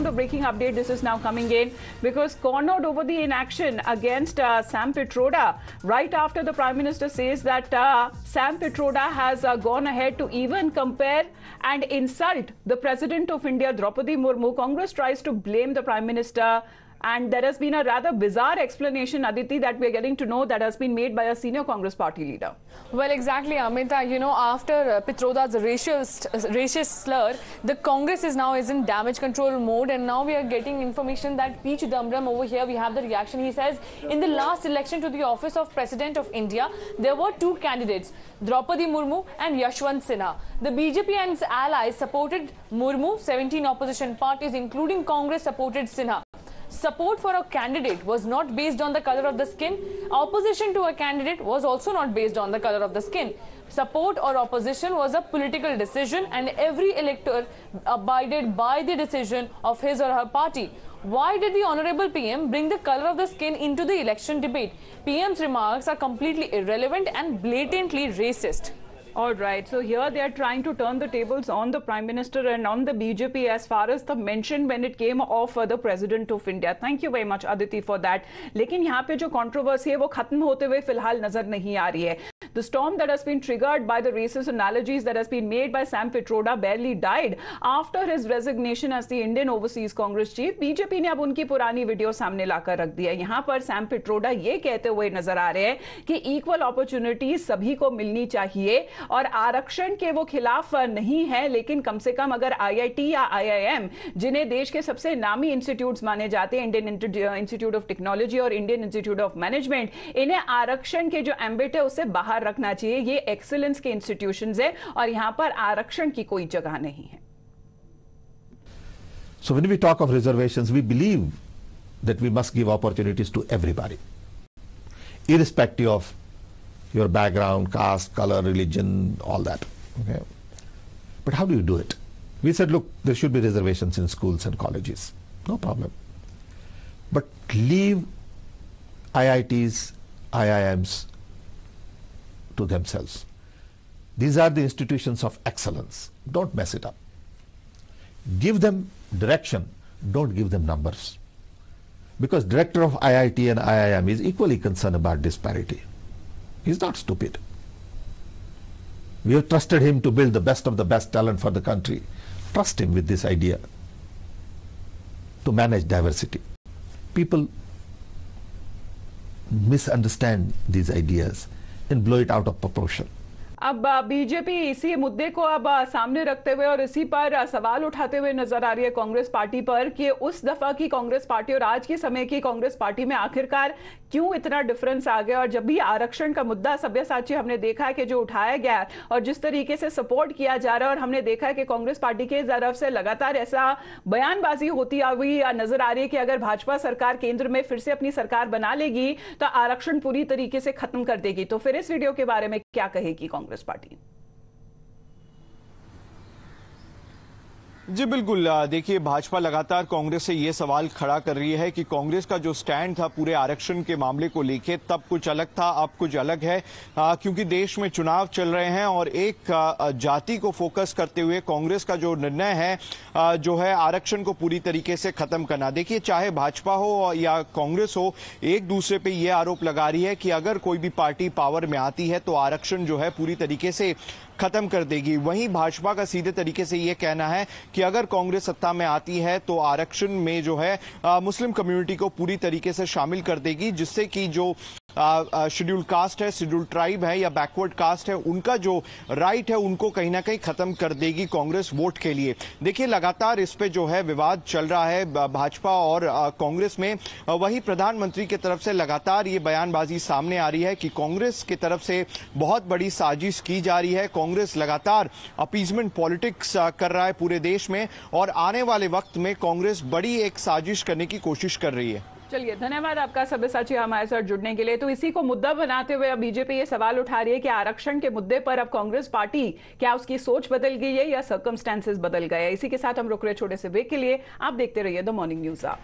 the breaking update. This is now coming in because cornered over the inaction against Sam Pitroda. Right after the Prime Minister says that Sam Pitroda has gone ahead to even compare and insult the President of India, Draupadi Murmu, Congress tries to blame the Prime Minister. And there has been a rather bizarre explanation, Aditi, that we are getting to know that has been made by a senior Congress party leader. Well, exactly, Amita. You know, after Pitroda's racist slur, the Congress is in damage control mode. And now we are getting information that P. Chidambaram over here, we have the reaction. He says, in the last election to the office of President of India, there were two candidates, Draupadi Murmu and Yashwant Sinha. The BJP and its allies supported Murmu. 17 opposition parties, including Congress, supported Sinha. Support for a candidate was not based on the color of the skin. Opposition to a candidate was also not based on the color of the skin. Support or opposition was a political decision and every elector abided by the decision of his or her party. Why did the Honorable PM bring the color of the skin into the election debate? PM's remarks are completely irrelevant and blatantly racist. All right. So here they are trying to turn the tables on the Prime Minister and on the BJP as far as the mention when it came of the President of India. Thank you very much, Aditi, for that. लेकिन यहाँ पे जो controversy है वो खत्म होते हुए फिलहाल नजर नहीं आ रही है. The storm that has been triggered by the racist analogies that has been made by Sam Pitroda barely died after his resignation as the Indian Overseas Congress Chief. BJP ने अब उनकी पुरानी वीडियो सामने लाकर रख दिया. यहाँ पर Sam Pitroda ये कहते हुए नजर आ रहे हैं कि इक्वल अपॉर्चुनिटी सभी को मिलनी चाहिए और आरक्षण के वो खिलाफ नहीं है, लेकिन कम से कम अगर आईआईटी या आईआईएम, जिन्हें देश के सबसे नामी इंस्टीट्यूट्स माने जाते हैं, इंडियन इंस्टीट्यूट ऑफ टेक्नोलॉजी और इंडियन इंस्टीट्यूट ऑफ मैनेजमेंट, इन्हें आरक्षण के जो एम्बिट है उससे बाहर रखना चाहिए. ये एक्सीलेंस के इंस्टीट्यूशंस है और यहां पर आरक्षण की कोई जगह नहीं है. So when we talk of reservations, we believe that we must give opportunities to everybody, irrespective of your background, caste, color, religion, all that. Okay. But how do you do it? We said, look, there should be reservations in schools and colleges. No problem. But leave IITs, IIMs to themselves. These are the institutions of excellence. Don't mess it up. Give them direction. Don't give them numbers. Because director of IIT and IIM is equally concerned about disparity. He's not stupid. We have trusted him to build the best of the best talent for the country. Trust him with this idea to manage diversity. People misunderstand these ideas and blow it out of proportion. अब BJP इसी मुद्दे को अब सामने रखते हुए और इसी पर सवाल उठाते हुए नजर आ रही है कांग्रेस पार्टी पर कि उस दफा की कांग्रेस पार्टी और आज के समय की कांग्रेस पार्टी में आखिरकार क्यों इतना डिफरेंस आ गया. और जब भी आरक्षण का मुद्दा सब्यसाची हमने देखा है कि जो उठाया गया और जिस तरीके से सपोर्ट किया जा रहा है, और हमने देखा है कि कांग्रेस पार्टी के तरफ से लगातार ऐसा बयानबाजी होती हुई नजर आ रही है कि अगर भाजपा सरकार केंद्र में फिर से अपनी सरकार बना लेगी तो आरक्षण पूरी तरीके से खत्म कर देगी. तो फिर इस वीडियो के बारे में क्या कहेगी कांग्रेस पार्टी? जी बिल्कुल. देखिए, भाजपा लगातार कांग्रेस से ये सवाल खड़ा कर रही है कि कांग्रेस का जो स्टैंड था पूरे आरक्षण के मामले को लेकर तब कुछ अलग था, अब कुछ अलग है, क्योंकि देश में चुनाव चल रहे हैं और एक जाति को फोकस करते हुए कांग्रेस का जो निर्णय है जो है आरक्षण को पूरी तरीके से खत्म करना. देखिए, चाहे भाजपा हो या कांग्रेस हो, एक दूसरे पे ये आरोप लगा रही है कि अगर कोई भी पार्टी पावर में आती है तो आरक्षण जो है पूरी तरीके से खत्म कर देगी. वहीं भाजपा का सीधे तरीके से यह कहना है कि अगर कांग्रेस सत्ता में आती है तो आरक्षण में जो है मुस्लिम कम्युनिटी को पूरी तरीके से शामिल कर देगी, जिससे कि जो शेड्यूल कास्ट है, शेड्यूल ट्राइब है या बैकवर्ड कास्ट है, उनका जो राइट है उनको कहीं ना कहीं खत्म कर देगी कांग्रेस वोट के लिए. देखिए, लगातार इस पे जो है विवाद चल रहा है भाजपा और कांग्रेस में. वही प्रधानमंत्री की तरफ से लगातार ये बयानबाजी सामने आ रही है कि कांग्रेस की तरफ से बहुत बड़ी साजिश की जा रही है. कांग्रेस लगातार अपीजमेंट पॉलिटिक्स कर रहा है पूरे देश में और आने वाले वक्त में कांग्रेस बड़ी एक साजिश करने की कोशिश कर रही है. चलिए, धन्यवाद आपका सब्यसाची हमारे साथ जुड़ने के लिए. तो इसी को मुद्दा बनाते हुए अब बीजेपी ये सवाल उठा रही है कि आरक्षण के मुद्दे पर अब कांग्रेस पार्टी क्या उसकी सोच बदल गई है या सर्कमस्टेंसेस बदल गए. इसी के साथ हम रुक रहे छोटे से ब्रेक के लिए. आप देखते रहिए द मॉर्निंग न्यूज. आप